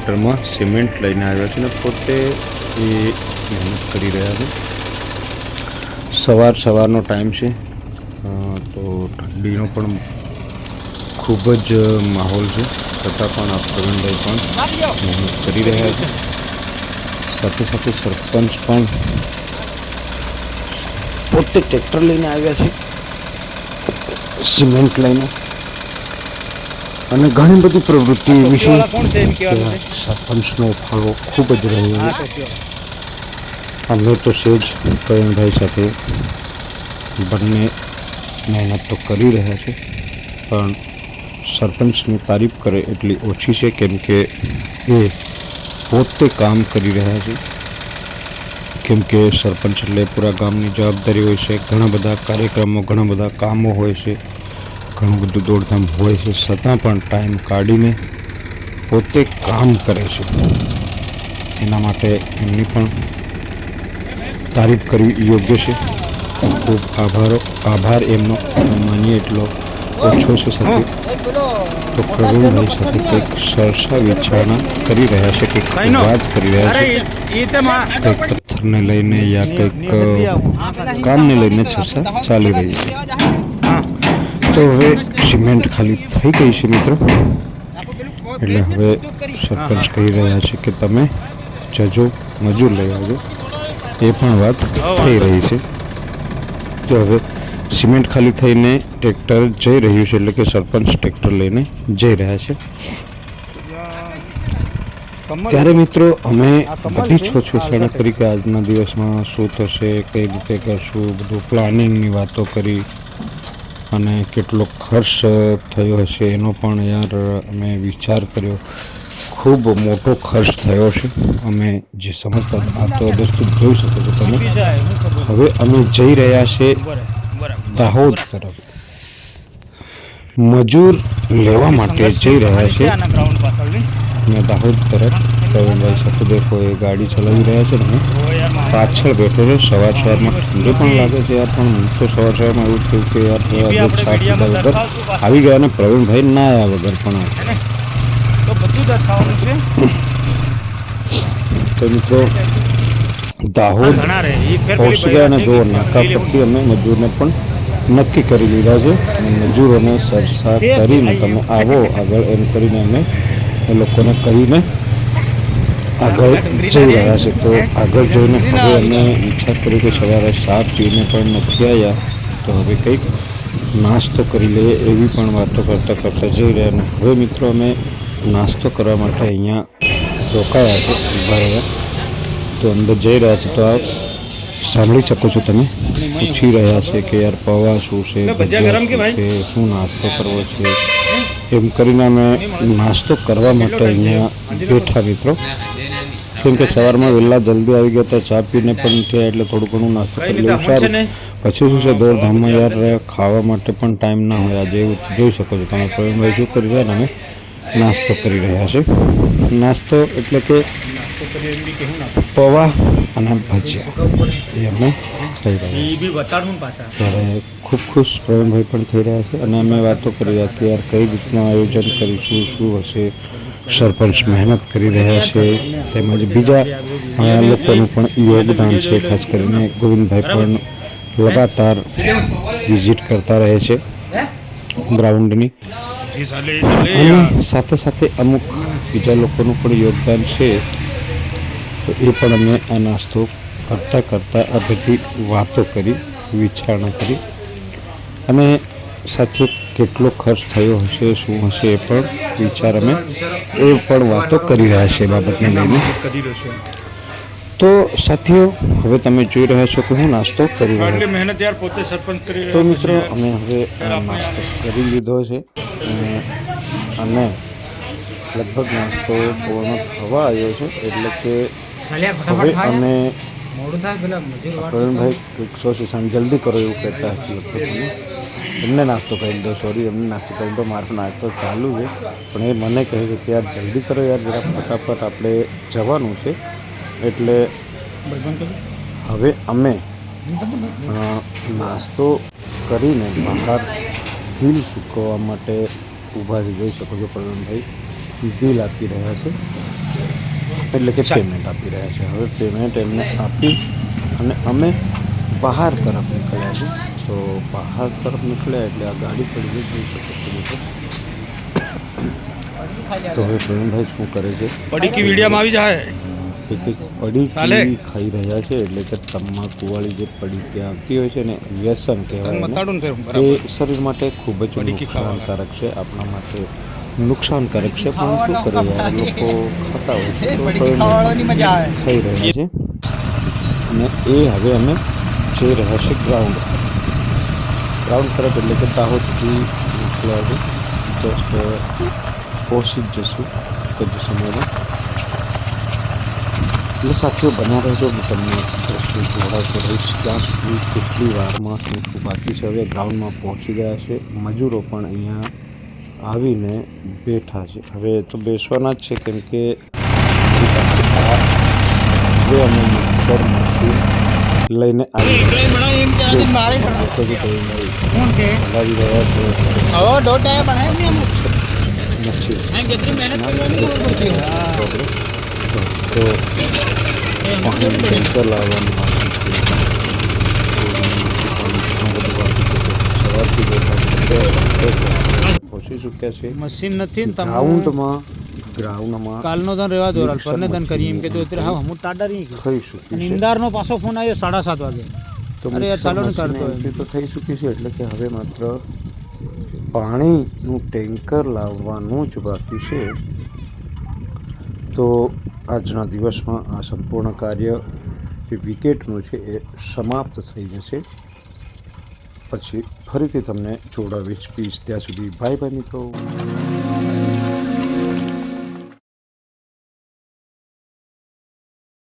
ટ્રેક્ટરમાં સિમેન્ટ લઈને આવ્યા છે અને પોતે એ મહેનત કરી રહ્યા છે. સવારનો ટાઈમ છે, તો ઠંડીનો પણ ખૂબ જ માહોલ છે, છતાં પણ આ પ્રવીણભાઈ પણ મહેનત કરી રહ્યા છે. સાથે સાથે સરપંચ પણ પોતે ટ્રેક્ટર લઈને આવ્યા છે, સિમેન્ટ લઈને, અને ઘણી બધી પ્રવૃત્તિ એવી છે કે સરપંચનો ફાળો ખૂબ જ રહ્યો છે. અમે તો સેજ પ્રવીણભાઈ સાથે બંને મહેનત તો કરી રહ્યા છે, પણ સરપંચની તારીફ કરે એટલી ઓછી છે, કેમ કે એ પોતે કામ કરી રહ્યા છે. કેમ કે સરપંચ એટલે પૂરા ગામની જવાબદારી હોય છે, ઘણા બધા કાર્યક્રમો, ઘણા બધા કામો હોય છે, ઘણું બધું દોડધામ હોય છે, છતાં પણ ટાઈમ કાઢીને પોતે કામ કરે છે. એના માટે એમની પણ તારીફ કરવી યોગ્ય છે. ખૂબ આભાર એમનો માનીએ એટલો ઓછો છે. સાથે તો પ્રવીણભાઈ સાથે કંઈક ચર્ચા વિચારણા કરી રહ્યા છે, કંઈક વાત કરી રહ્યા છે, કંઈક પથ્થરને લઈને યા કંઈક કામને લઈને ચર્ચા ચાલી રહી છે. તો હવે સિમેન્ટ ખાલી થઈ ગઈ છે મિત્રો, એટલે હવે સરપંચ કહી રહ્યા છે કે તમે જજો, મજૂર લઈ આવજો. એ પણ વાત થઈ રહી છે. તો હવે સિમેન્ટ ખાલી થઈને ટ્રેક્ટર જઈ રહ્યું છે, એટલે કે સરપંચ ટ્રેક્ટર લઈને જઈ રહ્યા છે. ત્યારે મિત્રો અમે બધી છોછેછાણા કરી કે આજના દિવસમાં શું થશે, કઈ રીતે કરશું, બધું પ્લાનિંગની વાતો કરી, અને કેટલો ખર્ચ થયો હશે એનો પણ યાર અમે વિચાર કર્યો. ખૂબ મોટો ખર્ચ થયો છે. અમે જે સમજતા આ તો દોસ્તો જોઈ શકો છો તમે. હવે અમે જઈ રહ્યા છે દાહોદ તરફ, મજૂર લેવા માટે જઈ રહ્યા છે. મેં દાહોદ તરફ પ્રવીણભાઈ સાથે દેખો એ ગાડી ચલાવી રહ્યા છે, ને પાછળ બેઠો છે. સવારમાં ઠંડી પણ લાગે છે યાર, પણ હું તો સવારમાં એવું થયું કે યાર ચા પીધા વગર આવી ગયા, અને પ્રવીણભાઈ ના આવ્યા વગર પણ તો મિત્રો દાહોદ પહોંચી ગયા, અને જો નાકા પરથી અમે મજૂરને પણ નક્કી કરી લીધા છે, અને મજૂરોને સરસા કરીને તમે આવો આગળ એમ કરીને અમે એ લોકોને કહીને આગળ જઈ રહ્યા છે. તો આગળ જઈને હવે અમે ઈચ્છા કરી કે સવારે ચા પીને પણ નથી આવ્યા, તો હવે કંઈક નાસ્તો કરી લઈએ એવી પણ વાતો કરતાં જઈ રહ્યા. અને હવે મિત્રો અમે નાસ્તો કરવા માટે અહીંયા રોકાયા છે, ઊભા રહ્યા, તો અંદર જઈ રહ્યા છે. તો આ સાંભળી શકો છો તમે, પૂછી રહ્યા છે કે યાર પૌવા શું છે, શું નાસ્તો કરવો છે, એમ કરીને અમે નાસ્તો કરવા માટે અહીંયા બેઠા મિત્રો. કેમ કે સવારમાં વહેલા જલ્દી આવી ગયા હતા, ચા પીને પણ થયા, એટલે થોડું ઘણું નાસ્તો કરી લેવું સારું. પછી શું છે, દોડધામમાં યાર ખાવા માટે પણ ટાઈમ ના હોય. આજે એવું જોઈ શકો છો તમે, પ્રવીણભાઈ શું કરી રહ્યા ને અમે નાસ્તો કરી રહ્યા છે. નાસ્તો એટલે કે પૌવા અને ભજીયા એ અમે ખાઈ રહ્યા. ત્યારે ખૂબ ખુશ પ્રવીણભાઈ પણ થઈ રહ્યા છે, અને અમે વાતો કરી રહ્યા કે યાર કઈ રીતનું આયોજન કરીશું, શું હશે. સરપંચ મહેનત કરી રહ્યા છે, તેમજ બીજા લોકોનું પણ યોગદાન છે. ખાસ કરીને ગોવિંદભાઈ પણ લગાતાર વિઝિટ કરતા રહે છે ગ્રાઉન્ડની, અને સાથે સાથે અમુક બીજા લોકોનું પણ યોગદાન છે. તો એ પણ અમે આ નાસ્તો કરતાં આ બધી વાતો કરી, વિચારણા કરી, અને સાથે કેટલો ખર્ચ થયો હશે, શું હશે એ પણ વિચાર અમે એ પણ વાતો કરી રહ્યા છે બાબતને લઈને. તો સાથીઓ હવે તમે જોઈ રહ્યા છો કે હું નાસ્તો કરી રહ્યો છું. તો મિત્રો અમે હવે નાસ્તો કરી લીધો છે, અને લગભગ નાસ્તો પૂર્ણ થવા આવ્યો છે. એટલે કે હવે અમે પ્રવીણભાઈ કંઈક સોચ્યું જલ્દી કરો એવું કહેતા હતા. લગભગ એમને નાસ્તો કરી લીધો, એમને નાસ્તો કરી લીધો, મારો નાસ્તો ચાલુ છે, પણ એ મને કહે છે કે યાર જલ્દી કરો યાર, જરા ફટાફટ આપણે જવાનું છે. એટલે હવે અમે નાસ્તો કરીને બહાર બિલ ચૂકવવા માટે ઊભા છે. જોઈ શકો છો પ્રવીણભાઈ બિલ આપી રહ્યા છે. એટલે કે પેમેન્ટ આપી રહ્યા છે. હવે પેમેન્ટ એમને આપી અને અમે બહાર તરફ નીકળ્યા છે. તો બહાર તરફ નીકળ્યા એટલે આ ગાડી પડી જોઈ શકો છો મિત્રો. તો હવે પ્રવીણભાઈ શું કરે છે, પડીકી વિડીયોમાં આવી જાય. એક પડીકી ખાઈ રહ્યા છે. એટલે કે તમાકુવાળી જે પડીકી આવતી હોય છે ને, વ્યસન કહેવાય, એ શરીર માટે ખૂબ જ નુકસાનકારક છે, આપણા માટે નુકસાનકારક છે. પણ શું કરે યાર, લોકો ખાતા હોય છે તો ખાઈ રહ્યા છે. અને એ હવે અમે જઈ રહ્યા છીએ ગ્રાઉન્ડ તરફ, એટલે કે દાહોદથી નીકળ્યા છે. જસ્ટ પહોંચી જ જશું એક જ સમયમાં. એટલે સાથીઓ બન્યા રહેજો, હું તમને દ્રશ્યો જોડાવતો રહીશ. ત્યાં સુધી કેટલી વારમાં શું બાકી છે. હવે ગ્રાઉન્ડમાં પહોંચી ગયા છે. મજૂરો પણ અહીંયા આવીને બેઠા છે. હવે તો બેસવાના જ છે, કેમ કે જે અમે મિક્સર મશીન લઈને આવી હલાવી રહ્યા છે. ટેન્કર લાવવાનું પહોંચી ચૂક્યા છે. મશીન નથી ને ગ્રાઉન્ડમાં કાલનો ધન રહેવા દો, પરને ધન કરી એમ કે તો એટલે હા હું ટાડા રહી થઈ ચૂકી છે. નિંદારનો પાછો ફોન આવ્યો 7:30 વાગે. તો અરે યાર ચાલો ને કરતો તો થઈ ચૂકી છે. એટલે કે હવે માત્ર પાણીનું ટેન્કર લાવવાનું જ બાકી છે. તો આજના દિવસમાં આ સંપૂર્ણ કાર્ય જે વિકેટનું છે એ સમાપ્ત થઈ જશે. પછી ફરીથી તમને જોડાવીશ. પ્લીઝ ત્યાં સુધી બાય બાય મિત્રો.